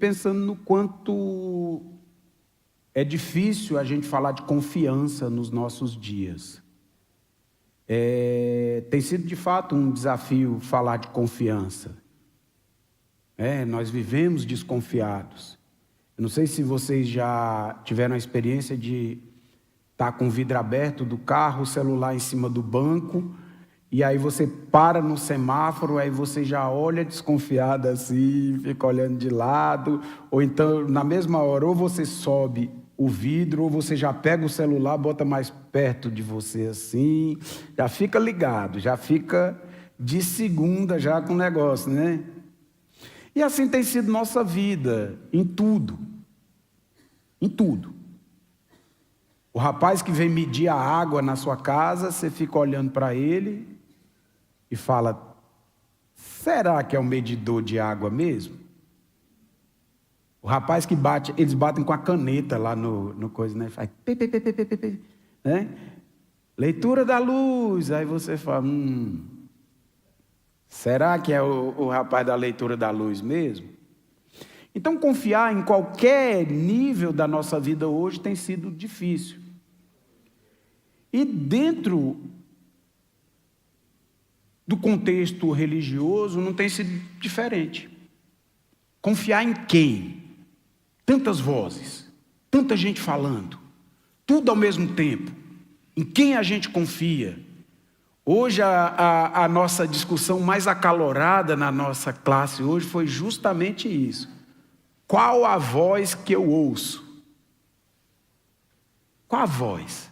pensando no quanto é difícil a gente falar de confiança nos nossos dias. Tem sido de fato um desafio falar de confiança. Nós vivemos desconfiados. Eu não sei se vocês já tiveram a experiência de estar com o vidro aberto do carro, o celular em cima do banco, e aí você para no semáforo, aí você já olha desconfiado assim, fica olhando de lado, ou então na mesma hora, ou você sobe o vidro, ou você já pega o celular, bota mais perto de você assim, já fica ligado, já fica de segunda já com o negócio, né? E assim tem sido nossa vida, em tudo. Em tudo. O rapaz que vem medir a água na sua casa, você fica olhando para ele e fala, será que é um medidor de água mesmo? O rapaz que bate, eles batem com a caneta lá no coisa, né? Faz né? Leitura da luz. Aí você fala, será que é o rapaz da leitura da luz mesmo? Então, confiar em qualquer nível da nossa vida hoje tem sido difícil. E dentro do contexto religioso não tem sido diferente. Confiar em quem? Tantas vozes, tanta gente falando, tudo ao mesmo tempo. Em quem a gente confia? Hoje a nossa discussão mais acalorada na nossa classe hoje foi justamente isso. Qual a voz que eu ouço? Qual a voz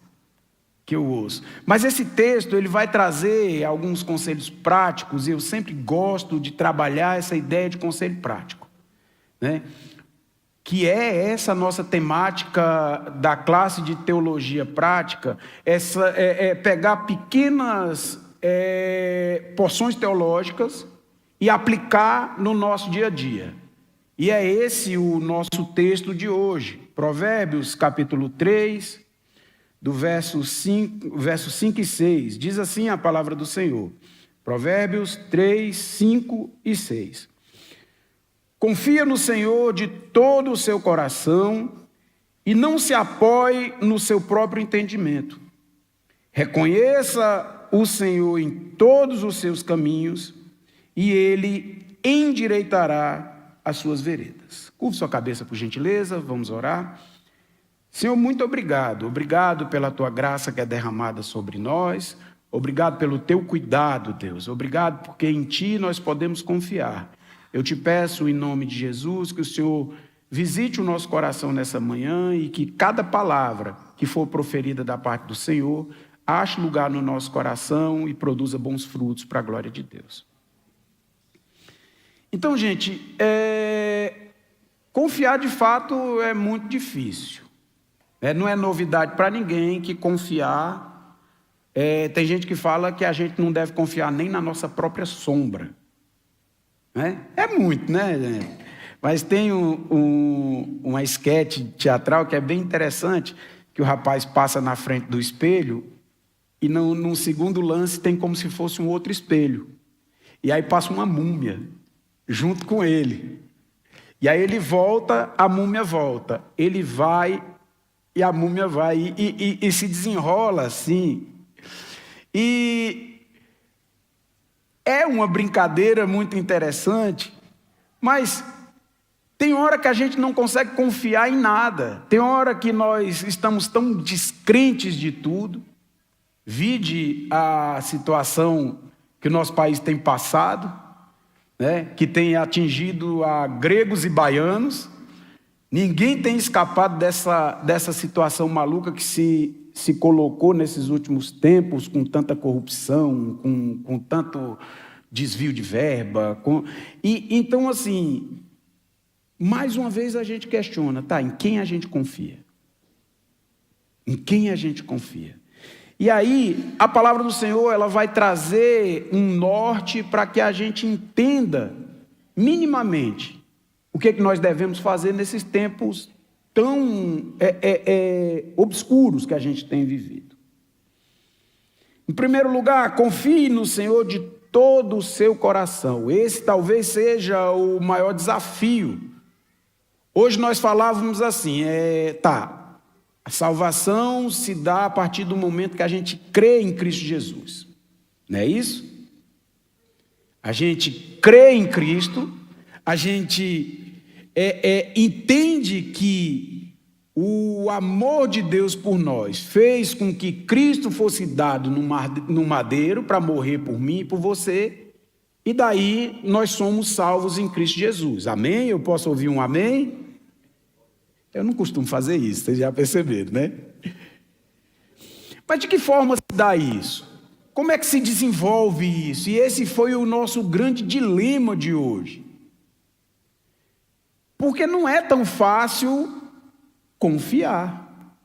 que eu ouço? Mas esse texto ele vai trazer alguns conselhos práticos, e eu sempre gosto de trabalhar essa ideia de conselho prático, né? Que é essa nossa temática da classe de teologia prática, pegar pequenas porções teológicas e aplicar no nosso dia a dia. E é esse o nosso texto de hoje, Provérbios capítulo 3, do verso 5 e 6, diz assim a palavra do Senhor, Provérbios 3, 5 e 6. Confia no Senhor de todo o seu coração e não se apoie no seu próprio entendimento. Reconheça o Senhor em todos os seus caminhos e Ele endireitará as suas veredas. Curva sua cabeça, por gentileza, vamos orar. Senhor, muito obrigado. Obrigado pela Tua graça que é derramada sobre nós. Obrigado pelo Teu cuidado, Deus. Obrigado porque em Ti nós podemos confiar. Eu te peço, em nome de Jesus, que o Senhor visite o nosso coração nessa manhã e que cada palavra que for proferida da parte do Senhor ache lugar no nosso coração e produza bons frutos para a glória de Deus. Então, gente, confiar de fato é muito difícil. Não é novidade para ninguém que confiar. Tem gente que fala que a gente não deve confiar nem na nossa própria sombra. É muito, né? Mas tem uma esquete teatral que é bem interessante, que o rapaz passa na frente do espelho e num segundo lance tem como se fosse um outro espelho. E aí passa uma múmia junto com ele. E aí ele volta, a múmia volta. Ele vai e a múmia vai. E se desenrola assim. E é uma brincadeira muito interessante, mas tem hora que a gente não consegue confiar em nada. Tem hora que nós estamos tão descrentes de tudo. Vide a situação que o nosso país tem passado, né, que tem atingido a gregos e baianos. Ninguém tem escapado dessa situação maluca que se colocou nesses últimos tempos, com tanta corrupção, com tanto desvio de verba. Então, assim, mais uma vez a gente questiona, em quem a gente confia? Em quem a gente confia? E aí, a palavra do Senhor, ela vai trazer um norte para que a gente entenda, minimamente, o que nós devemos fazer nesses tempos tão obscuros que a gente tem vivido. Em primeiro lugar, confie no Senhor de todo o seu coração. Esse talvez seja o maior desafio Hoje nós falávamos assim, a salvação se dá a partir do momento que a gente crê em Cristo Jesus. Não é isso? A gente crê em Cristo, a gente entende que o amor de Deus por nós fez com que Cristo fosse dado no madeiro para morrer por mim e por você, e daí nós somos salvos em Cristo Jesus. Amém? Eu posso ouvir um amém? Eu não costumo fazer isso, vocês já perceberam, né? Mas de que forma se dá isso? Como é que se desenvolve isso? E esse foi o nosso grande dilema de hoje. Porque não é tão fácil confiar.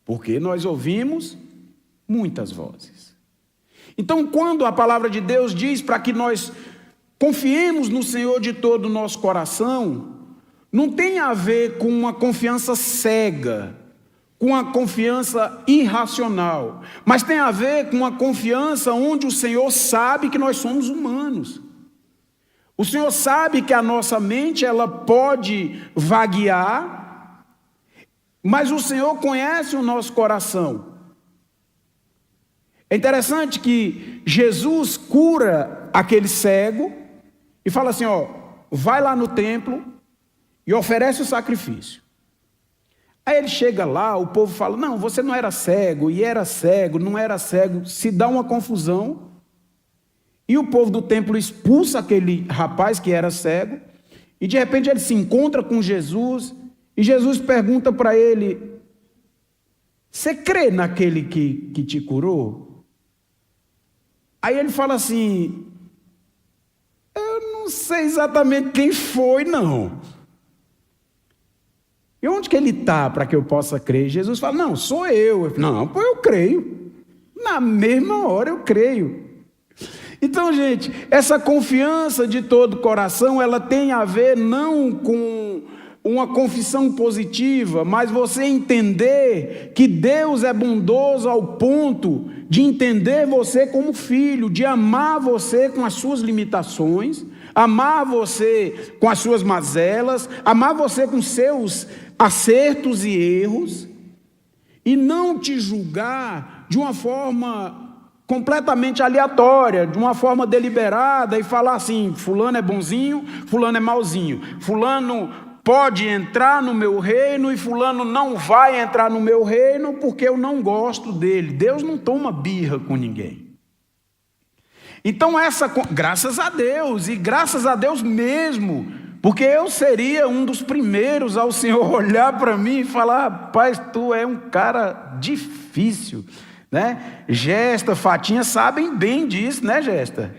Porque nós ouvimos muitas vozes. Então, quando a palavra de Deus diz para que nós confiemos no Senhor de todo o nosso coração, não tem a ver com uma confiança cega, com uma confiança irracional, mas tem a ver com uma confiança onde o Senhor sabe que nós somos humanos. O Senhor sabe que a nossa mente ela pode vaguear, mas o Senhor conhece o nosso coração. É interessante que Jesus cura aquele cego e fala assim, vai lá no templo e oferece o sacrifício. Aí ele chega lá, o povo fala, não, você não era cego, e era cego, não era cego, se dá uma confusão, e o povo do templo expulsa aquele rapaz que era cego, e de repente ele se encontra com Jesus, e Jesus pergunta para ele, você crê naquele que te curou? Aí ele fala assim, eu não sei exatamente quem foi, não. E onde que ele está para que eu possa crer? Jesus fala, não, sou eu. Não, pô, eu creio. Na mesma hora eu creio. Então, gente, essa confiança de todo o coração, ela tem a ver não com uma confissão positiva, mas você entender que Deus é bondoso ao ponto de entender você como filho, de amar você com as suas limitações, amar você com as suas mazelas, amar você com seus acertos e erros, e não te julgar de uma forma completamente aleatória, de uma forma deliberada, e falar assim, fulano é bonzinho, fulano é malzinho, fulano pode entrar no meu reino e fulano não vai entrar no meu reino porque eu não gosto dele. Deus não toma birra com ninguém. Então graças a Deus, e graças a Deus mesmo, porque eu seria um dos primeiros ao Senhor olhar para mim e falar, rapaz, tu é um cara difícil, né? Gesta, Fatinha sabem bem disso, né, Gesta?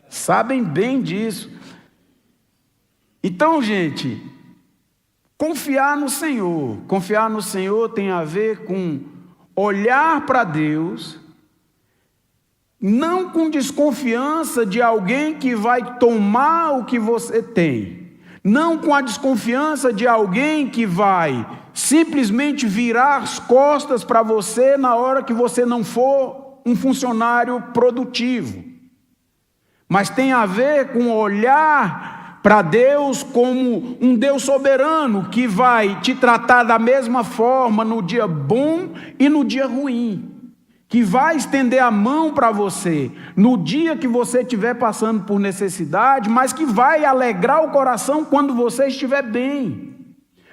Sabem bem disso. Então, gente, confiar no Senhor tem a ver com olhar para Deus, não com desconfiança de alguém que vai tomar o que você tem, não com a desconfiança de alguém que vai simplesmente virar as costas para você na hora que você não for um funcionário produtivo, mas tem a ver com olhar para Deus como um Deus soberano que vai te tratar da mesma forma no dia bom e no dia ruim, que vai estender a mão para você no dia que você estiver passando por necessidade, mas que vai alegrar o coração quando você estiver bem.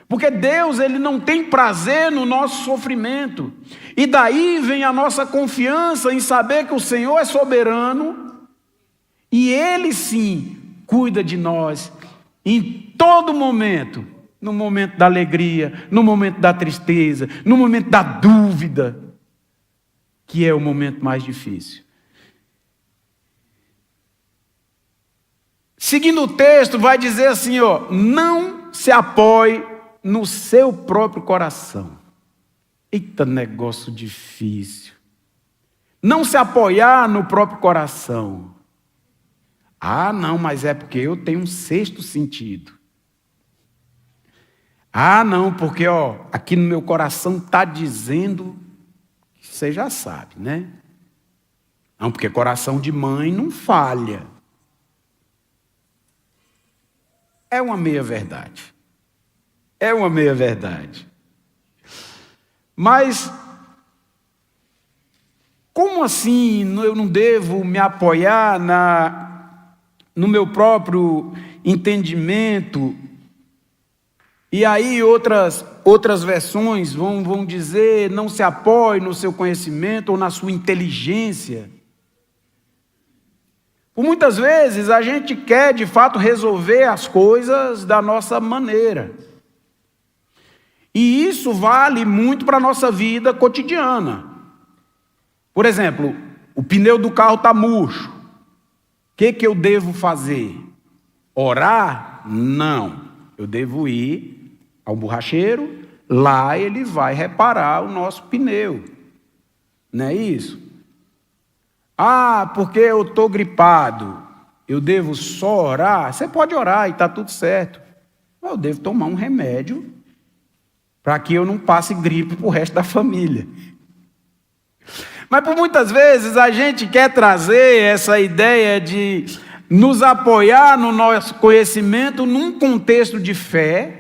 Porque Deus, Ele não tem prazer no nosso sofrimento. E daí vem a nossa confiança em saber que o Senhor é soberano e Ele sim cuida de nós em todo momento. No momento da alegria, no momento da tristeza, no momento da dúvida, que é o momento mais difícil. Seguindo o texto, vai dizer assim, não se apoie no seu próprio coração. Eita, negócio difícil. Não se apoiar no próprio coração. Ah, não, mas é porque eu tenho um sexto sentido. Ah, não, porque aqui no meu coração está dizendo, você já sabe, né? Não, porque coração de mãe não falha. É uma meia-verdade. É uma meia-verdade. Mas, como assim eu não devo me apoiar no meu próprio entendimento? E aí outras versões vão dizer, não se apoie no seu conhecimento ou na sua inteligência. Por muitas vezes a gente quer de fato resolver as coisas da nossa maneira. E isso vale muito para a nossa vida cotidiana. Por exemplo, o pneu do carro está murcho. O que eu devo fazer? Orar? Não. Eu devo ir ao borracheiro, lá ele vai reparar o nosso pneu. Não é isso? Ah, porque eu estou gripado, eu devo só orar? Você pode orar e está tudo certo. Mas eu devo tomar um remédio para que eu não passe gripe para o resto da família. Mas por muitas vezes a gente quer trazer essa ideia de nos apoiar no nosso conhecimento num contexto de fé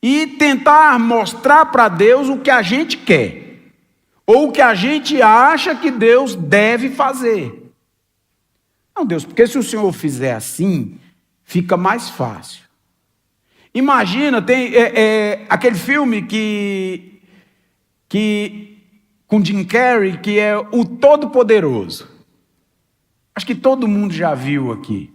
e tentar mostrar para Deus o que a gente quer. Ou o que a gente acha que Deus deve fazer. Não, Deus, porque se o Senhor fizer assim, fica mais fácil. Imagina, tem aquele filme com Jim Carrey, que é O Todo-Poderoso. Acho que todo mundo já viu aqui.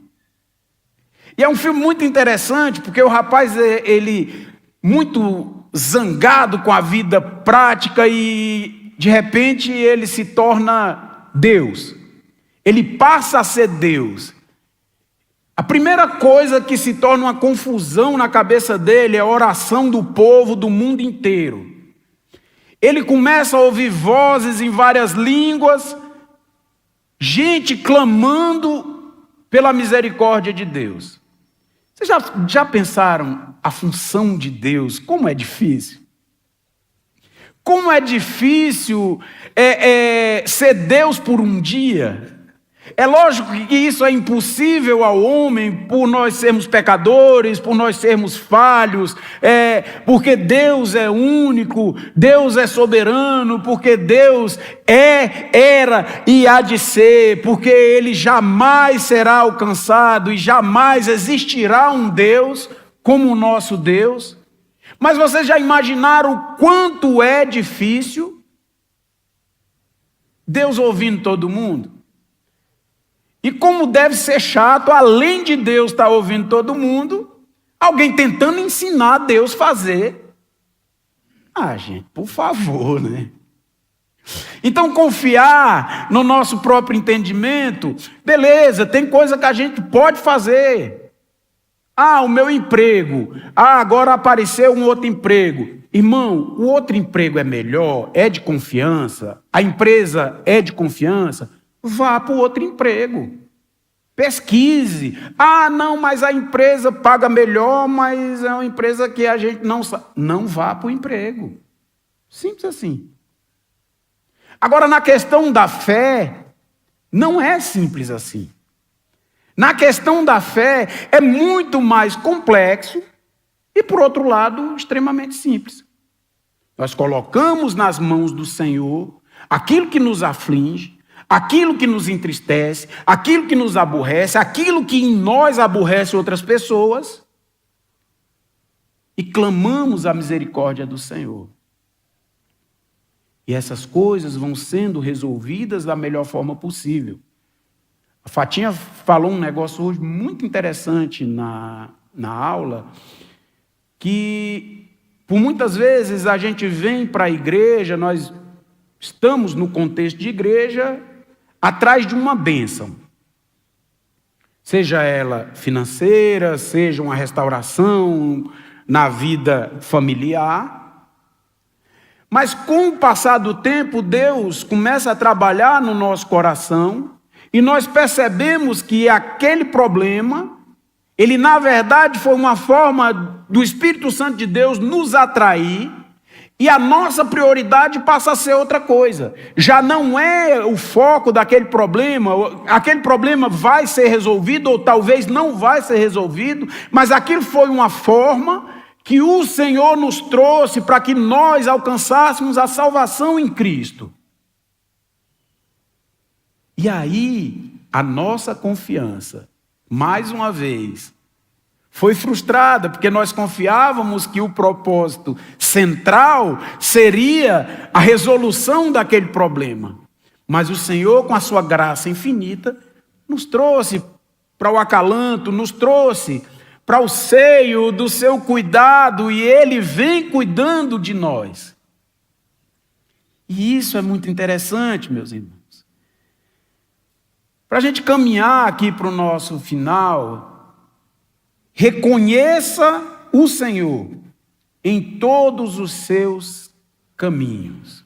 E é um filme muito interessante, porque o rapaz, ele muito zangado com a vida prática e de repente ele se torna Deus. Ele passa a ser Deus. A primeira coisa que se torna uma confusão na cabeça dele é a oração do povo do mundo inteiro. Ele começa a ouvir vozes em várias línguas, gente clamando pela misericórdia de Deus. Vocês já pensaram a função de Deus? Como é difícil? Como é difícil ser Deus por um dia. É lógico que isso é impossível ao homem por nós sermos pecadores, por nós sermos falhos, porque Deus é único, Deus é soberano, porque Deus era e há de ser, porque Ele jamais será alcançado e jamais existirá um Deus como o nosso Deus. Mas vocês já imaginaram o quanto é difícil Deus ouvindo todo mundo? E como deve ser chato, além de Deus estar ouvindo todo mundo, alguém tentando ensinar Deus a fazer. Ah, gente, por favor, né? Então, confiar no nosso próprio entendimento, beleza, tem coisa que a gente pode fazer. Ah, o meu emprego. Ah, agora apareceu um outro emprego. Irmão, o outro emprego é melhor, é de confiança, a empresa é de confiança, vá para o outro emprego. Pesquise. Ah, não, mas a empresa paga melhor, mas é uma empresa que a gente não sabe. Não vá para o emprego. Simples assim. Agora, na questão da fé, não é simples assim. Na questão da fé, é muito mais complexo e, por outro lado, extremamente simples. Nós colocamos nas mãos do Senhor aquilo que nos aflige, aquilo que nos entristece, aquilo que nos aborrece, aquilo que em nós aborrece outras pessoas e clamamos a misericórdia do Senhor. E essas coisas vão sendo resolvidas da melhor forma possível. A Fatinha falou um negócio hoje muito interessante na aula, que por muitas vezes a gente vem para a igreja, nós estamos no contexto de igreja, atrás de uma bênção. Seja ela financeira, seja uma restauração na vida familiar. Mas com o passar do tempo, Deus começa a trabalhar no nosso coração, e nós percebemos que aquele problema, ele na verdade foi uma forma do Espírito Santo de Deus nos atrair, e a nossa prioridade passa a ser outra coisa. Já não é o foco daquele problema, aquele problema vai ser resolvido, ou talvez não vai ser resolvido, mas aquilo foi uma forma que o Senhor nos trouxe para que nós alcançássemos a salvação em Cristo. E aí, a nossa confiança, mais uma vez, foi frustrada, porque nós confiávamos que o propósito central seria a resolução daquele problema. Mas o Senhor, com a sua graça infinita, nos trouxe para o acalanto, nos trouxe para o seio do seu cuidado, e Ele vem cuidando de nós. E isso é muito interessante, meus irmãos. Para a gente caminhar aqui para o nosso final, reconheça o Senhor em todos os seus caminhos.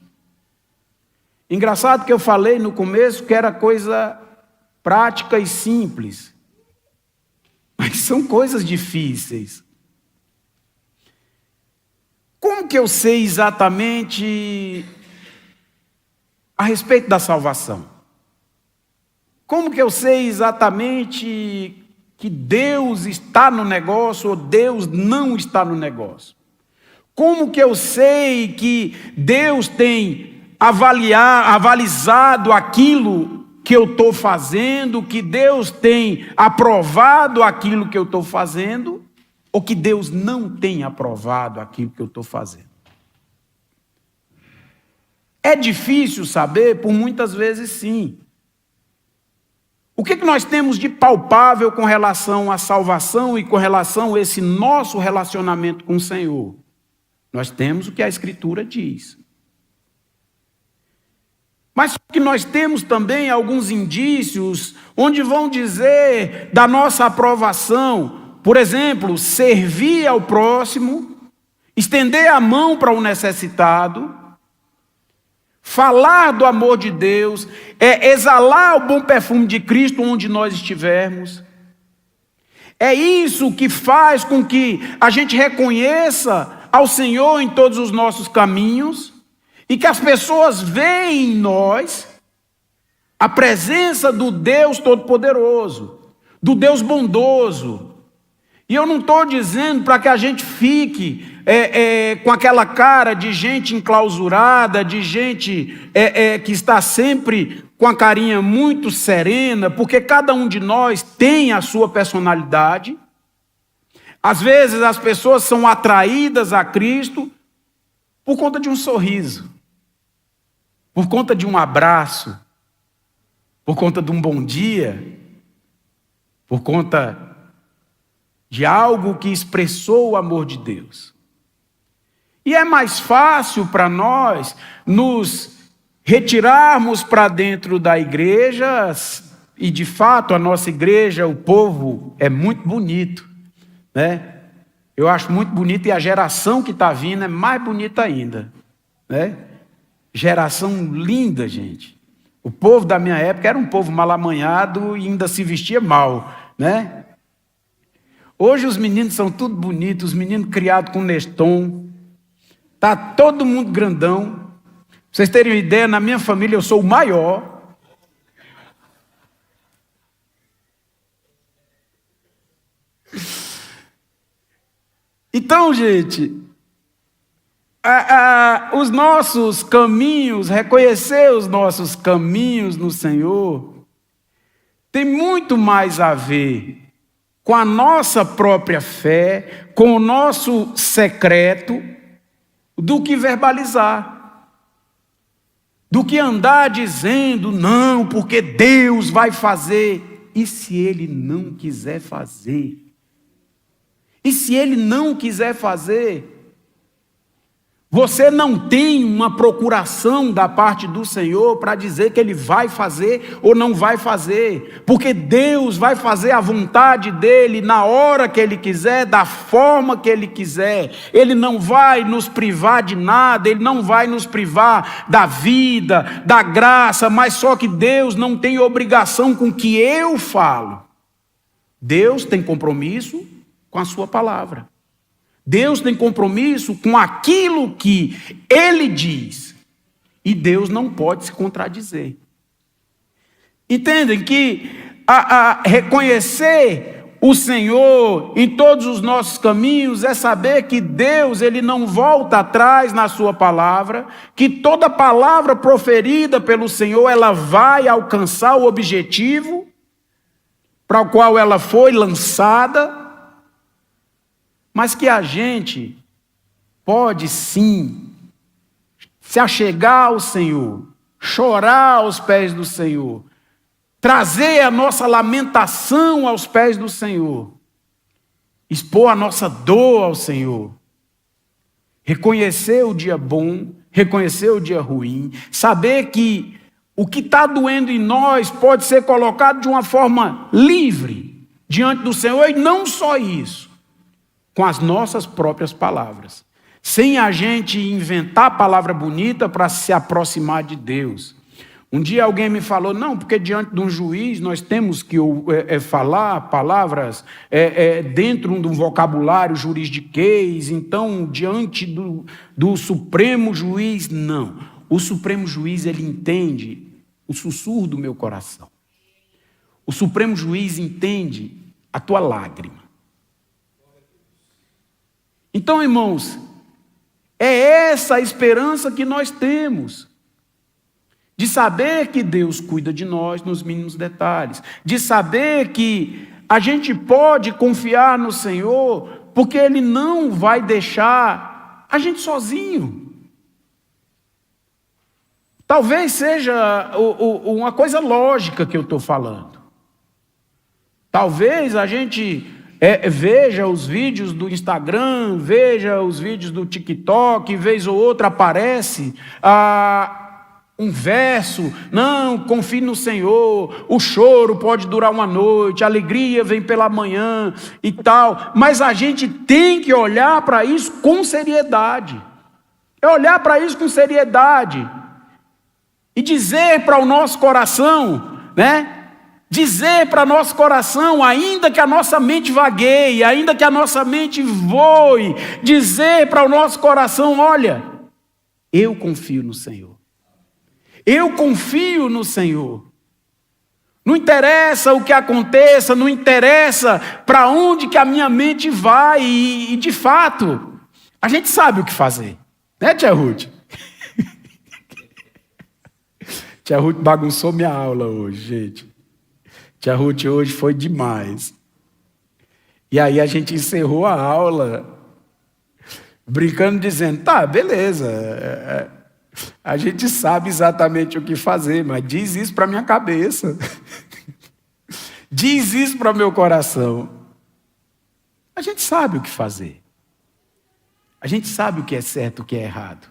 Engraçado que eu falei no começo que era coisa prática e simples, mas são coisas difíceis. Como que eu sei exatamente a respeito da salvação? Como que eu sei exatamente que Deus está no negócio ou Deus não está no negócio? Como que eu sei que Deus tem avalizado aquilo que eu estou fazendo, que Deus tem aprovado aquilo que eu estou fazendo, ou que Deus não tem aprovado aquilo que eu estou fazendo? É difícil saber, por muitas vezes sim. O que nós temos de palpável com relação à salvação e com relação a esse nosso relacionamento com o Senhor? Nós temos o que a Escritura diz. Mas que nós temos também alguns indícios onde vão dizer da nossa aprovação. Por exemplo, servir ao próximo, estender a mão para o necessitado, falar do amor de Deus, exalar o bom perfume de Cristo onde nós estivermos. É isso que faz com que a gente reconheça ao Senhor em todos os nossos caminhos e que as pessoas veem em nós a presença do Deus Todo-Poderoso, do Deus bondoso. E eu não estou dizendo para que a gente fique com aquela cara de gente enclausurada, de gente que está sempre com a carinha muito serena, porque cada um de nós tem a sua personalidade. Às vezes as pessoas são atraídas a Cristo por conta de um sorriso, por conta de um abraço, por conta de um bom dia, por conta de algo que expressou o amor de Deus. E é mais fácil para nós nos retirarmos para dentro da igreja, e de fato a nossa igreja, o povo é muito bonito, né? Eu acho muito bonito, e a geração que está vindo é mais bonita ainda, né? Geração linda, gente. O povo da minha época era um povo mal amanhado e ainda se vestia mal, né? Hoje os meninos são tudo bonitos, os meninos criados com Neston. Está todo mundo grandão. Pra vocês terem uma ideia, na minha família eu sou o maior. Então, gente, os nossos caminhos, reconhecer os nossos caminhos no Senhor, tem muito mais a ver com a nossa própria fé, com o nosso secreto, do que verbalizar, do que andar dizendo, não, porque Deus vai fazer. E se Ele não quiser fazer? E se Ele não quiser fazer? Você não tem uma procuração da parte do Senhor para dizer que Ele vai fazer ou não vai fazer, porque Deus vai fazer a vontade dEle na hora que Ele quiser, da forma que Ele quiser. Ele não vai nos privar de nada, Ele não vai nos privar da vida, da graça, mas só que Deus não tem obrigação com o que eu falo. Deus tem compromisso com a sua palavra. Deus tem compromisso com aquilo que Ele diz. E Deus não pode se contradizer. Entendem que reconhecer o Senhor em todos os nossos caminhos é saber que Deus, Ele não volta atrás na sua palavra, que toda palavra proferida pelo Senhor, ela vai alcançar o objetivo para o qual ela foi lançada, mas que a gente pode sim se achegar ao Senhor, chorar aos pés do Senhor, trazer a nossa lamentação aos pés do Senhor, expor a nossa dor ao Senhor, reconhecer o dia bom, reconhecer o dia ruim, saber que o que está doendo em nós pode ser colocado de uma forma livre diante do Senhor, e não só isso, com as nossas próprias palavras, sem a gente inventar palavra bonita para se aproximar de Deus. Um dia alguém me falou, não, porque diante de um juiz nós temos que falar palavras dentro de um vocabulário juridiquês, então diante do Supremo Juiz, não. O Supremo Juiz, ele entende o sussurro do meu coração. O Supremo Juiz entende a tua lágrima. Então, irmãos, é essa a esperança que nós temos. De saber que Deus cuida de nós nos mínimos detalhes. De saber que a gente pode confiar no Senhor, porque Ele não vai deixar a gente sozinho. Talvez seja uma coisa lógica que eu estou falando. Talvez a gente veja os vídeos do Instagram, veja os vídeos do TikTok, vez ou outra aparece um verso, não, confie no Senhor, o choro pode durar uma noite, a alegria vem pela manhã e tal, mas a gente tem que olhar para isso com seriedade, olhar para isso com seriedade, e dizer para o nosso coração, dizer para nosso coração, ainda que a nossa mente vagueie, ainda que a nossa mente voe, dizer para o nosso coração, olha, eu confio no Senhor. Eu confio no Senhor. Não interessa o que aconteça, não interessa para onde que a minha mente vai, e de fato, a gente sabe o que fazer. Né, tia Ruth? Tia Ruth bagunçou minha aula hoje, gente. Tia Ruth hoje foi demais. E aí a gente encerrou a aula brincando, dizendo, tá, beleza, a gente sabe exatamente o que fazer, mas diz isso para minha cabeça. Diz isso para o meu coração. A gente sabe o que fazer. A gente sabe o que é certo e o que é errado.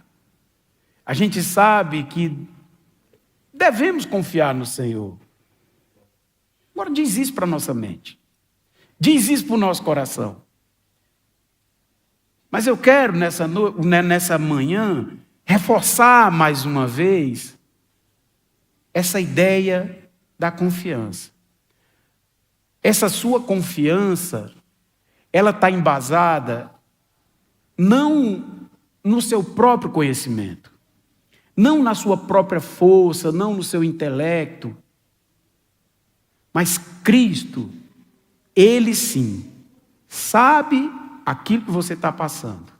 A gente sabe que devemos confiar no Senhor. Agora diz isso para a nossa mente. Diz isso para o nosso coração. Mas eu quero nessa manhã reforçar mais uma vez essa ideia da confiança. Essa sua confiança, ela está embasada não no seu próprio conhecimento, não na sua própria força, não no seu intelecto, mas Cristo, Ele sim, sabe aquilo que você está passando.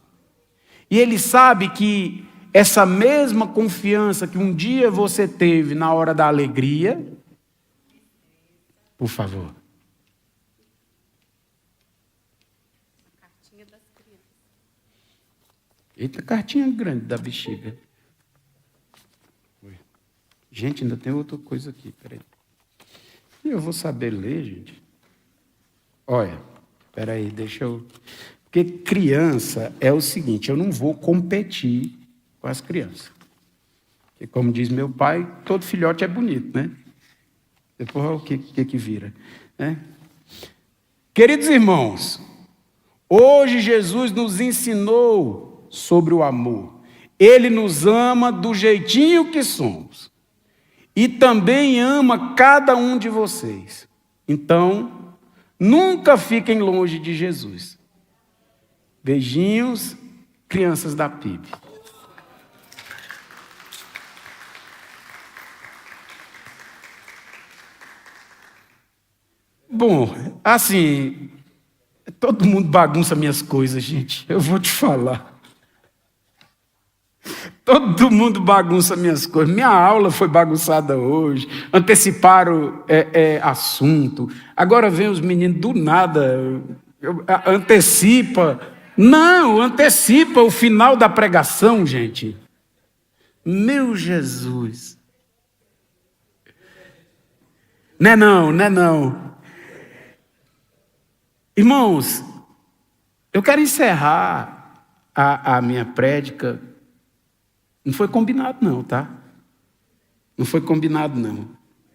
E Ele sabe que essa mesma confiança que um dia você teve na hora da alegria, por favor. Cartinha das crianças. Eita, cartinha grande da bexiga. Gente, ainda tem outra coisa aqui, peraí. Eu vou saber ler, gente. Olha, peraí, deixa eu... Porque criança é o seguinte, eu não vou competir com as crianças. Porque, como diz meu pai, todo filhote é bonito, né? Depois olha o que vira. Né? Queridos irmãos, hoje Jesus nos ensinou sobre o amor. Ele nos ama do jeitinho que somos. E também ama cada um de vocês. Então, nunca fiquem longe de Jesus. Beijinhos, crianças da PIB. Bom, Assim, todo mundo bagunça minhas coisas, gente. Eu vou te falar. Todo mundo bagunça minhas coisas. Minha aula foi bagunçada hoje. Anteciparam assunto. Agora vem os meninos do nada. Antecipa. Não, antecipa o final da pregação, gente. Meu Jesus. Não é não. Irmãos, eu quero encerrar a minha prédica. Não foi combinado não, tá? Não foi combinado não.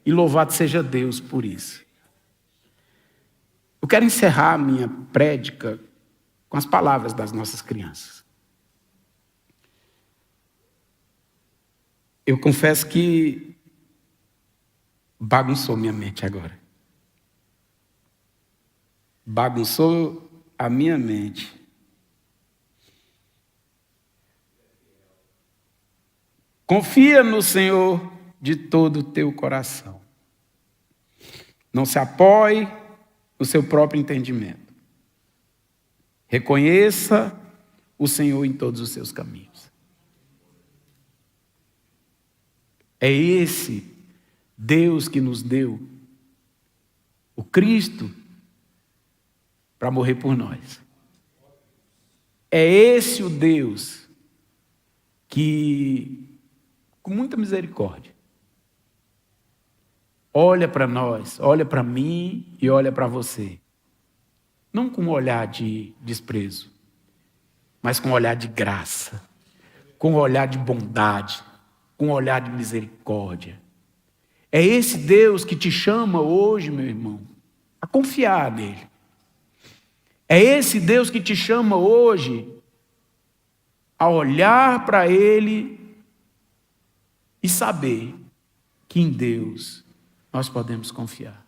E louvado seja Deus por isso. Eu quero encerrar a minha prédica com as palavras das nossas crianças. Eu confesso que bagunçou minha mente agora. Bagunçou a minha mente. Confia no Senhor de todo o teu coração. Não se apoie no seu próprio entendimento. Reconheça o Senhor em todos os seus caminhos. É esse Deus que nos deu o Cristo para morrer por nós. É esse o Deus que, com muita misericórdia, olha para nós, olha para mim e olha para você. Não com um olhar de desprezo, mas com um olhar de graça, com um olhar de bondade, com um olhar de misericórdia. É esse Deus que te chama hoje, meu irmão, a confiar nele. É esse Deus que te chama hoje a olhar para ele e saber que em Deus nós podemos confiar.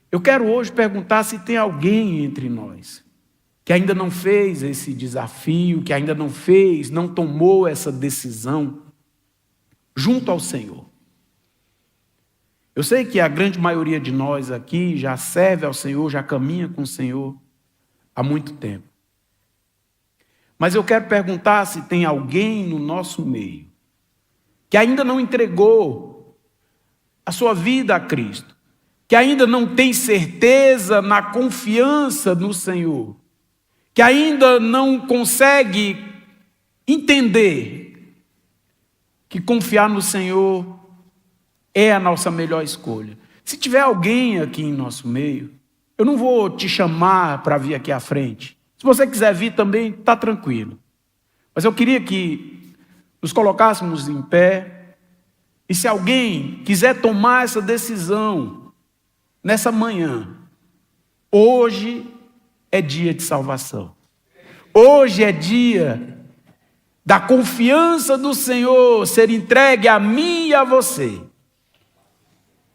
Eu quero hoje perguntar se tem alguém entre nós que ainda não fez esse desafio, que ainda não tomou essa decisão junto ao Senhor. Eu sei que a grande maioria de nós aqui já serve ao Senhor, já caminha com o Senhor há muito tempo. Mas eu quero perguntar se tem alguém no nosso meio que ainda não entregou a sua vida a Cristo, que ainda não tem certeza na confiança no Senhor, que ainda não consegue entender que confiar no Senhor é a nossa melhor escolha. Se tiver alguém aqui em nosso meio, eu não vou te chamar para vir aqui à frente. Se você quiser vir também, está tranquilo. Mas eu queria que nos colocássemos em pé. E se alguém quiser tomar essa decisão nessa manhã, hoje é dia de salvação. Hoje é dia da confiança do Senhor ser entregue a mim e a você.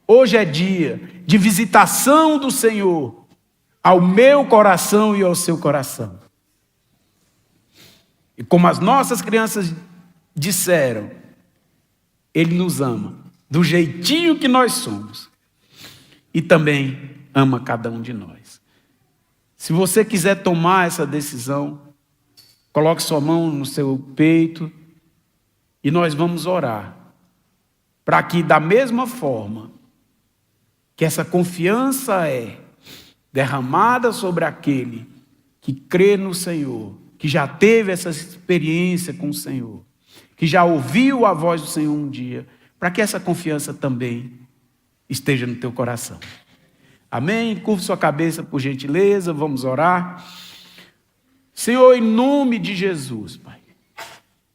Hoje é dia de visitação do Senhor ao meu coração e ao seu coração. E como as nossas crianças disseram, Ele nos ama do jeitinho que nós somos e também ama cada um de nós. Se você quiser tomar essa decisão, coloque sua mão no seu peito e nós vamos orar para que da mesma forma que essa confiança é derramada sobre aquele que crê no Senhor, que já teve essa experiência com o Senhor, que já ouviu a voz do Senhor um dia, para que essa confiança também esteja no teu coração. Amém? Curve sua cabeça, por gentileza, vamos orar. Senhor, em nome de Jesus, Pai,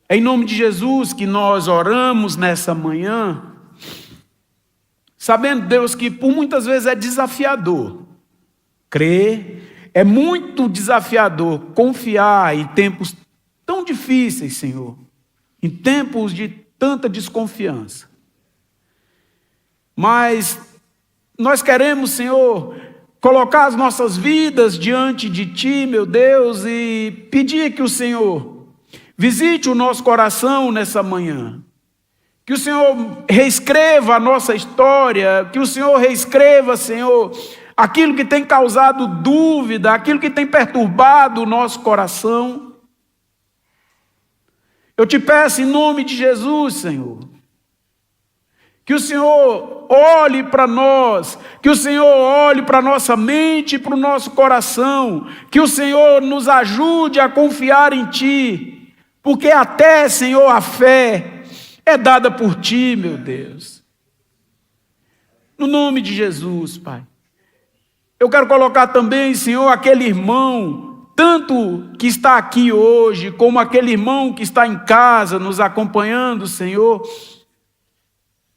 é em nome de Jesus que nós oramos nessa manhã, sabendo, Deus, que por muitas vezes é desafiador crer, é muito desafiador confiar em tempos tão difíceis, Senhor, em tempos de tanta desconfiança. Mas nós queremos, Senhor, colocar as nossas vidas diante de Ti, meu Deus, e pedir que o Senhor visite o nosso coração nessa manhã. Que o Senhor reescreva a nossa história, que o Senhor reescreva, Senhor, aquilo que tem causado dúvida, aquilo que tem perturbado o nosso coração. Eu te peço em nome de Jesus, Senhor, que o Senhor olhe para nós, que o Senhor olhe para a nossa mente e para o nosso coração, que o Senhor nos ajude a confiar em Ti, porque até, Senhor, a fé é dada por Ti, meu Deus. No nome de Jesus, Pai. Eu quero colocar também, Senhor, aquele irmão, tanto que está aqui hoje, como aquele irmão que está em casa nos acompanhando, Senhor,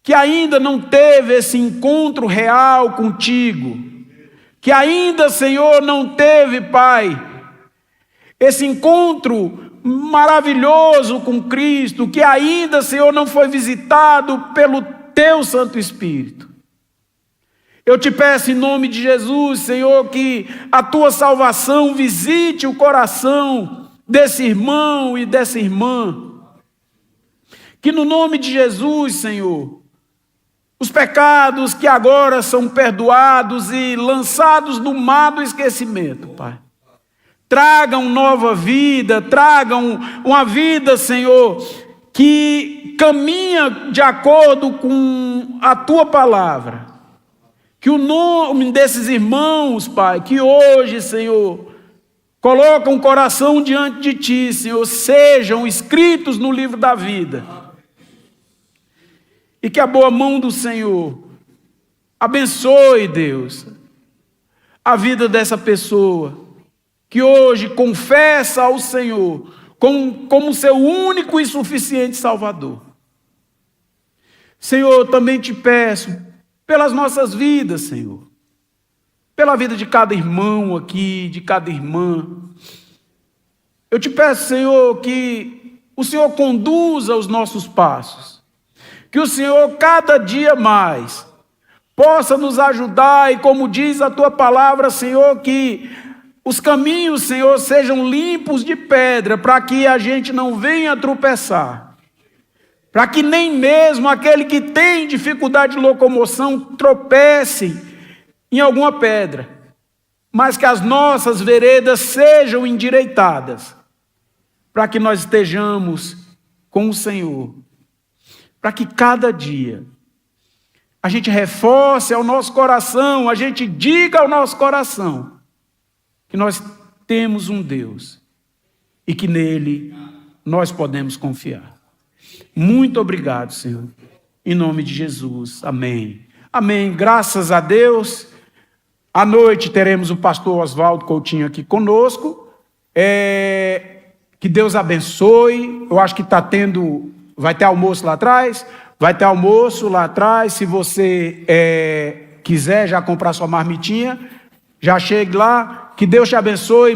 que ainda não teve esse encontro real contigo, que ainda, Senhor, não teve, Pai, esse encontro maravilhoso com Cristo, que ainda, Senhor, não foi visitado pelo Teu Santo Espírito. Eu te peço em nome de Jesus, Senhor, que a Tua salvação visite o coração desse irmão e dessa irmã. Que no nome de Jesus, Senhor, os pecados que agora são perdoados e lançados no mar do esquecimento, Pai, tragam nova vida, tragam uma vida, Senhor, que caminha de acordo com a Tua palavra. Que o nome desses irmãos, Pai, que hoje, Senhor, colocam o coração diante de Ti, Senhor, sejam escritos no livro da vida. E que a boa mão do Senhor abençoe, Deus, a vida dessa pessoa, que hoje confessa ao Senhor como seu único e suficiente Salvador. Senhor, eu também te peço, pelas nossas vidas, Senhor, pela vida de cada irmão aqui, de cada irmã. Eu te peço, Senhor, que o Senhor conduza os nossos passos, que o Senhor cada dia mais possa nos ajudar e, como diz a Tua palavra, Senhor, que os caminhos, Senhor, sejam limpos de pedra, para que a gente não venha tropeçar. Para que nem mesmo aquele que tem dificuldade de locomoção tropece em alguma pedra, mas que as nossas veredas sejam endireitadas, para que nós estejamos com o Senhor, para que cada dia a gente reforce ao nosso coração, a gente diga ao nosso coração que nós temos um Deus e que nele nós podemos confiar. Muito obrigado, Senhor. Em nome de Jesus. Amém. Amém. Graças a Deus. À noite teremos o pastor Oswaldo Coutinho aqui conosco. Que Deus abençoe. Eu acho que vai ter almoço lá atrás. Vai ter almoço lá atrás. Se você quiser já comprar sua marmitinha, já chegue lá. Que Deus te abençoe.